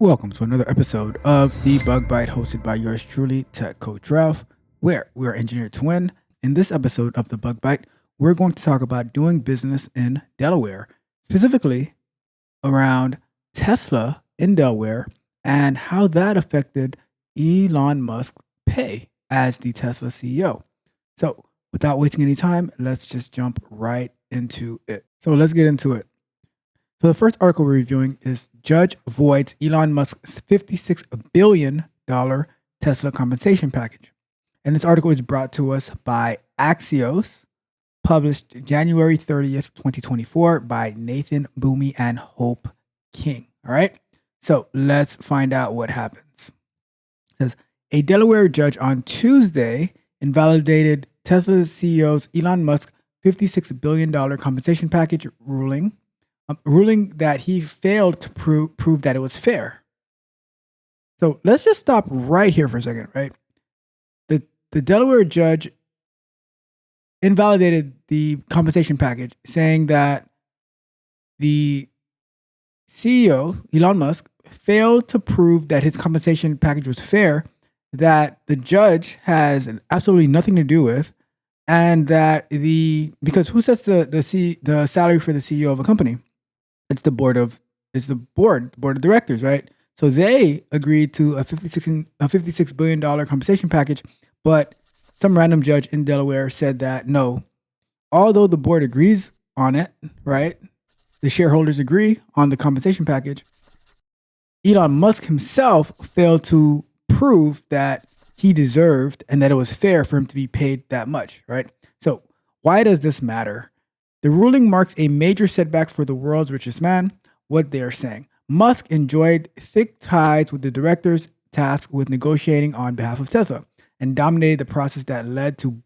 Welcome to another episode of the Bug Bite hosted by yours truly, Tech Coach Ralph, where we are engineered to win. In this episode of the Bug Bite, we're going to talk about doing business in Delaware, specifically around Tesla in Delaware and how that affected Elon Musk's pay as the Tesla CEO. So, without wasting any time, let's just jump right into it. So, let's get into it. So the first article we're reviewing is Judge Voids Elon Musk's $56 billion Tesla compensation package. And this article is brought to us by Axios, published January 30th, 2024 by Nathan Boomy and Hope King. All right. So let's find out what happens. It says a Delaware judge on Tuesday invalidated Tesla CEO's Elon Musk $56 billion compensation package ruling that he failed to prove that it was fair. So let's just stop right here for a second, right? The Delaware judge invalidated the compensation package, saying that the CEO, Elon Musk, failed to prove that his compensation package was fair, that the judge has absolutely nothing to do with, and that because who sets the salary for the CEO of a company? It's the board of directors, right? So they agreed to a $56 billion compensation package, but some random judge in Delaware said that no, although the board agrees on it, right? The shareholders agree on the compensation package. Elon Musk himself failed to prove that he deserved and that it was fair for him to be paid that much, right? So why does this matter? The ruling marks a major setback for the world's richest man. What they are saying. Musk enjoyed thick ties with the directors tasked with negotiating on behalf of Tesla and dominated the process that led to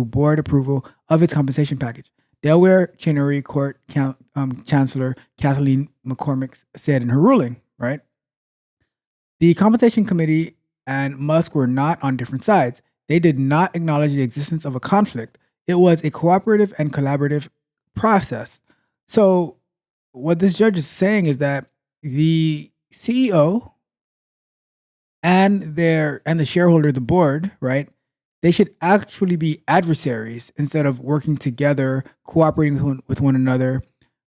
board approval of its compensation package. Delaware Chancery Court Chancellor Kathleen McCormick said in her ruling, right? The compensation committee and Musk were not on different sides. They did not acknowledge the existence of a conflict. It was a cooperative and collaborative process. So what this judge is saying is that the CEO and the shareholder, the board, right? They should actually be adversaries instead of working together, cooperating with one another,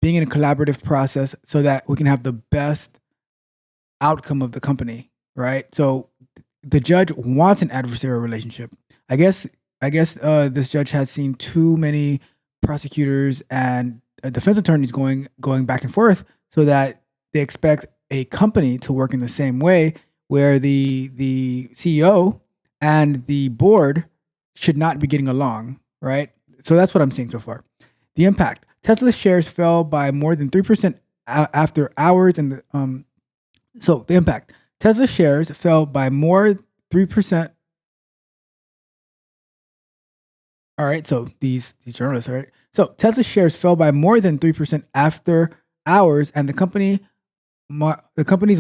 being in a collaborative process so that we can have the best outcome of the company, right? So the judge wants an adversarial relationship. I guess this judge has seen too many prosecutors and defense attorneys going back and forth, so that they expect a company to work in the same way, where the CEO and the board should not be getting along, right? So that's what I'm seeing so far. The impact: Tesla shares fell by more than 3% after hours, and so the impact: Tesla shares fell by more 3%. All right, so these journalists, all right. So Tesla shares fell by more than 3% after hours, and the company's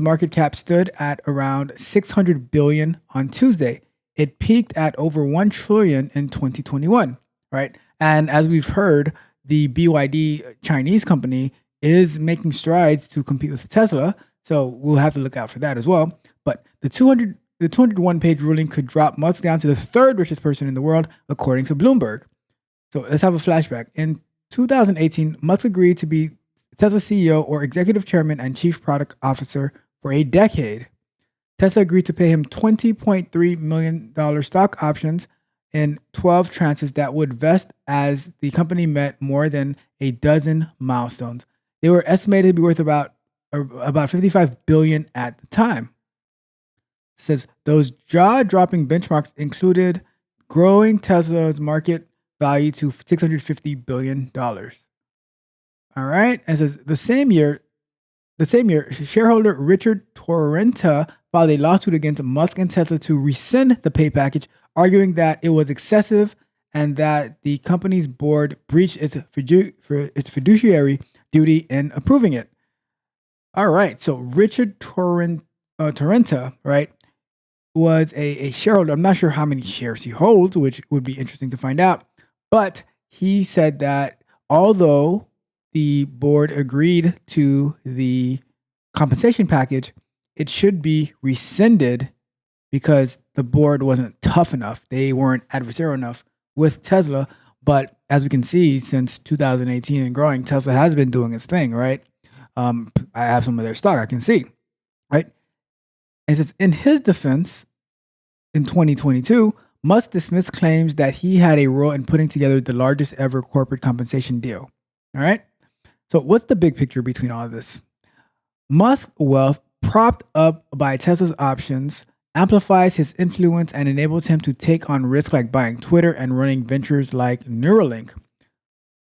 market cap stood at around $600 billion on Tuesday. It peaked at over $1 trillion in 2021, right? And as we've heard, the BYD Chinese company is making strides to compete with Tesla, so we'll have to look out for that as well. But the 201-page ruling could drop Musk down to the third richest person in the world, according to Bloomberg. So let's have a flashback. In 2018, Musk agreed to be Tesla CEO or executive chairman and chief product officer for a decade. Tesla agreed to pay him $20.3 million stock options in 12 tranches that would vest as the company met more than a dozen milestones. They were estimated to be worth about $55 billion at the time. It says those jaw-dropping benchmarks included growing Tesla's market value to $650 billion. All right. And it says the same year, shareholder Richard Torrenta filed a lawsuit against Musk and Tesla to rescind the pay package, arguing that it was excessive and that the company's board breached its fiduciary duty in approving it. All right. So Richard Torrenta, right, was a shareholder. I'm not sure how many shares he holds, which would be interesting to find out. But he said that although the board agreed to the compensation package, it should be rescinded because the board wasn't tough enough. They weren't adversarial enough with Tesla. But as we can see, since 2018 and growing, Tesla has been doing its thing, right? I have some of their stock, I can see, right? And since in his defense, in 2022, Musk dismissed claims that he had a role in putting together the largest ever corporate compensation deal. All right. So, what's the big picture between all of this? Musk's wealth, propped up by Tesla's options, amplifies his influence and enables him to take on risks like buying Twitter and running ventures like Neuralink.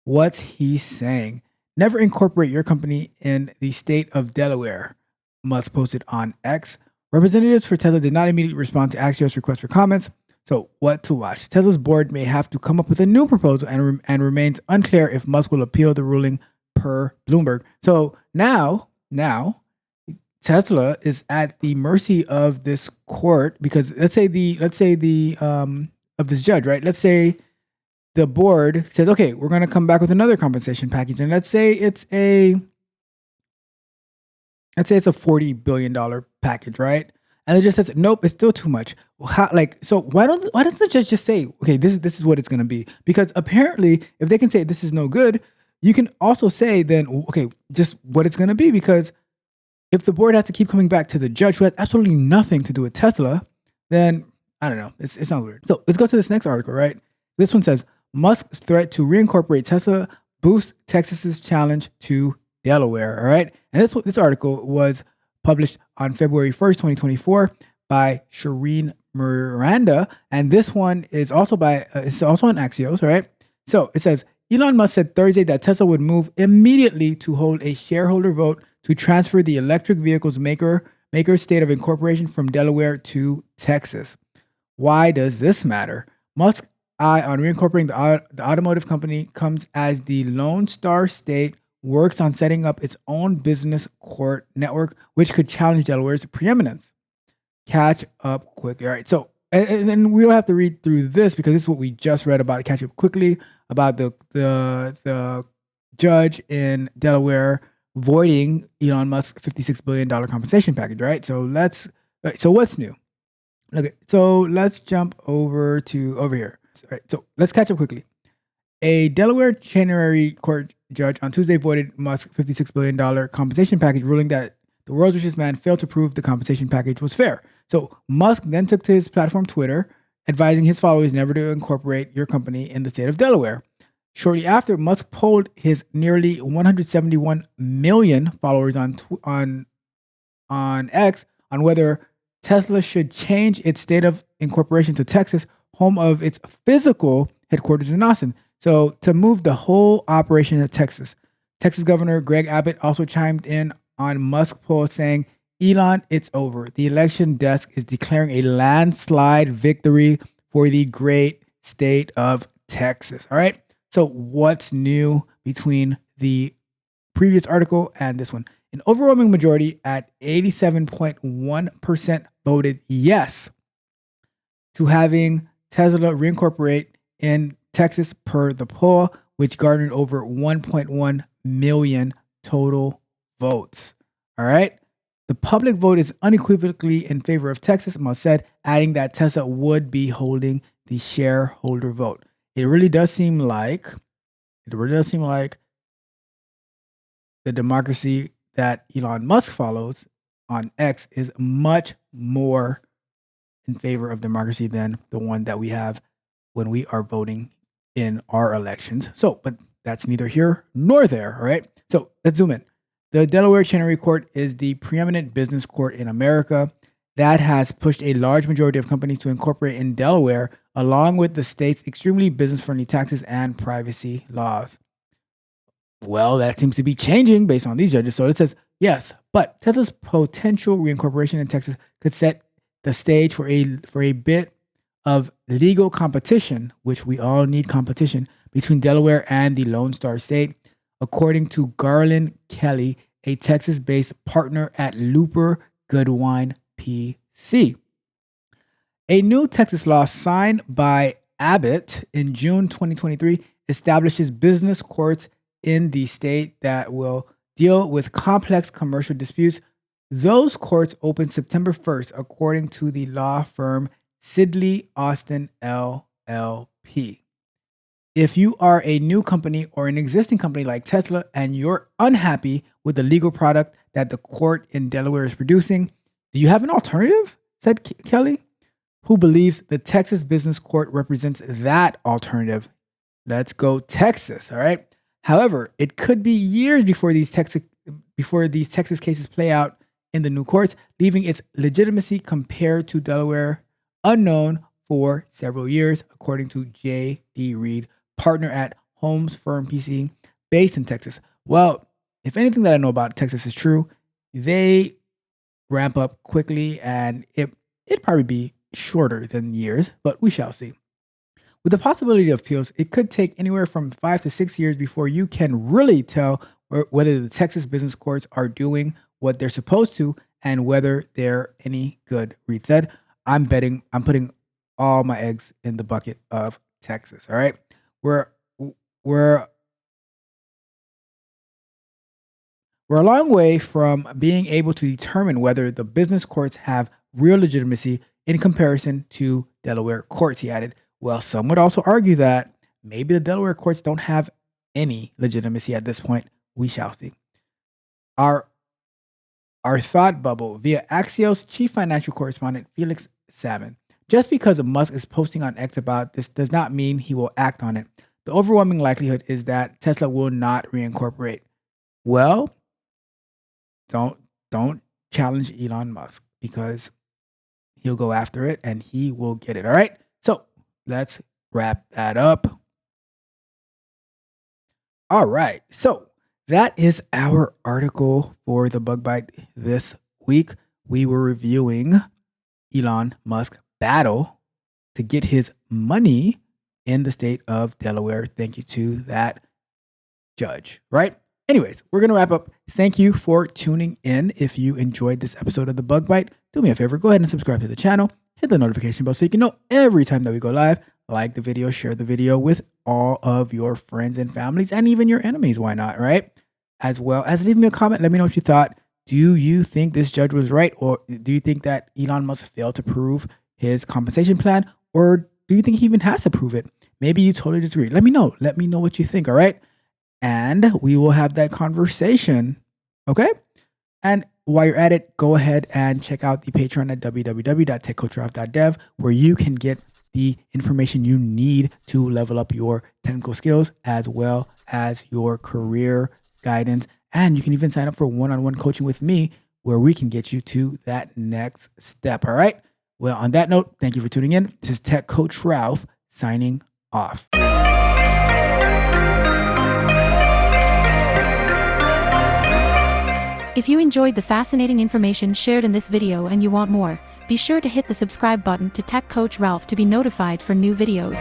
What's he saying? Never incorporate your company in the state of Delaware, Musk posted on X. Representatives for Tesla did not immediately respond to Axios' request for comments. So, what to watch? Tesla's board may have to come up with a new proposal and remains unclear if Musk will appeal the ruling per Bloomberg. So now Tesla is at the mercy of this court because let's say the of this judge, right? Let's say the board says, okay, we're going to come back with another compensation package, and let's say it's a $40 billion package, right? And the judge says, nope, it's still too much. So why doesn't the judge just say, okay, this is what it's going to be? Because apparently, if they can say this is no good, you can also say then, okay, just what it's going to be. Because if the board has to keep coming back to the judge who has absolutely nothing to do with Tesla, then I don't know. It sounds weird. So let's go to this next article, right? This one says, Musk's threat to reincorporate Tesla boosts Texas's challenge to Delaware. All right. And this article was published on February 1st, 2024 by Shireen Miranda. And this one is also it's also on Axios, all right? So it says, Elon Musk said Thursday that Tesla would move immediately to hold a shareholder vote to transfer the electric vehicles maker state of incorporation from Delaware to Texas. Why does this matter? Musk's eye on reincorporating the automotive company comes as the Lone Star State works on setting up its own business court network, which could challenge Delaware's preeminence. Catch up quickly. All right. So, and we don't have to read through this because this is what we just read about. Catch up quickly about the judge in Delaware voiding Elon Musk's $56 billion compensation package. Right. So so what's new? Okay. So let's jump over here. All right. So let's catch up quickly. A Delaware Chancery Court judge on Tuesday voided Musk's $56 billion compensation package, ruling that the world's richest man failed to prove the compensation package was fair. So Musk then took to his platform Twitter, advising his followers never to incorporate your company in the state of Delaware. Shortly after, Musk polled his nearly 171 million followers on X on whether Tesla should change its state of incorporation to Texas, home of its physical headquarters in Austin. So to move the whole operation to Texas. Texas Governor Greg Abbott also chimed in on Musk's poll saying, Elon, it's over. The election desk is declaring a landslide victory for the great state of Texas. All right. So what's new between the previous article and this one? An overwhelming majority at 87.1% voted yes to having Tesla reincorporate in Texas per the poll, which garnered over 1.1 million total votes. All right. The public vote is unequivocally in favor of Texas, Musk said, adding that Tesla would be holding the shareholder vote. It really does seem like the democracy that Elon Musk follows on X is much more in favor of democracy than the one that we have when we are voting in our elections. So, but that's neither here nor there, all right? So let's zoom in. The Delaware Chancery Court is the preeminent business court in America that has pushed a large majority of companies to incorporate in Delaware, along with the state's extremely business-friendly taxes and privacy laws. Well, that seems to be changing based on these judges. So it says, yes, but Tesla's potential reincorporation in Texas could set the stage for a bit of legal competition, which we all need competition, between Delaware and the Lone Star State, according to Garland Kelly, a Texas-based partner at Looper Goodwine PC. A new Texas law signed by Abbott in June 2023 establishes business courts in the state that will deal with complex commercial disputes. Those courts opened September 1st, according to the law firm Sidley Austin LLP. If you are a new company or an existing company like Tesla and you're unhappy with the legal product that the court in Delaware is producing, do you have an alternative? Said Kelly, who believes the Texas Business Court represents that alternative. Let's go Texas, all right? However, it could be years before these Texas cases play out in the new courts, leaving its legitimacy compared to Delaware unknown for several years, according to J.D. Reed, partner at Holmes Firm PC, based in Texas. Well, if anything that I know about Texas is true, they ramp up quickly and it'd probably be shorter than years, but we shall see. With the possibility of appeals, it could take anywhere from 5 to 6 years before you can really tell whether the Texas business courts are doing what they're supposed to and whether they're any good. Reed said, I'm putting all my eggs in the bucket of Texas. All right. We're a long way from being able to determine whether the business courts have real legitimacy in comparison to Delaware courts, he added. Well, some would also argue that maybe the Delaware courts don't have any legitimacy at this point. We shall see. Our thought bubble via Axios chief financial correspondent Felix Salmon. Just because Musk is posting on X about this does not mean he will act on it. The overwhelming likelihood is that Tesla will not reincorporate. Well, don't challenge Elon Musk because he'll go after it and he will get it. All right. So let's wrap that up. All right. So that is our article for the Bug Bite this week. We were reviewing Elon Musk battle to get his money in the state of Delaware. Thank you to that judge, right? Anyways, we're going to wrap up. Thank you for tuning in. If you enjoyed this episode of the Bug Bite, do me a favor, go ahead and subscribe to the channel. Hit the notification bell so you can know every time that we go live. Like the video, share the video with all of your friends and families and even your enemies. Why not, right? As well as leave me a comment. Let me know what you thought. Do you think this judge was right? Or do you think that Elon Musk failed to prove his compensation plan? Or do you think he even has to prove it? Maybe you totally disagree. Let me know. Let me know what you think, all right? And we will have that conversation, okay? And while you're at it, go ahead and check out the Patreon at www.techcoachralph.dev, where you can get the information you need to level up your technical skills as well as your career guidance. And you can even sign up for one-on-one coaching with me where we can get you to that next step. All right. Well, on that note, thank you for tuning in. This is Tech Coach Ralph signing off. If you enjoyed the fascinating information shared in this video and you want more, be sure to hit the subscribe button to Tech Coach Ralph to be notified for new videos.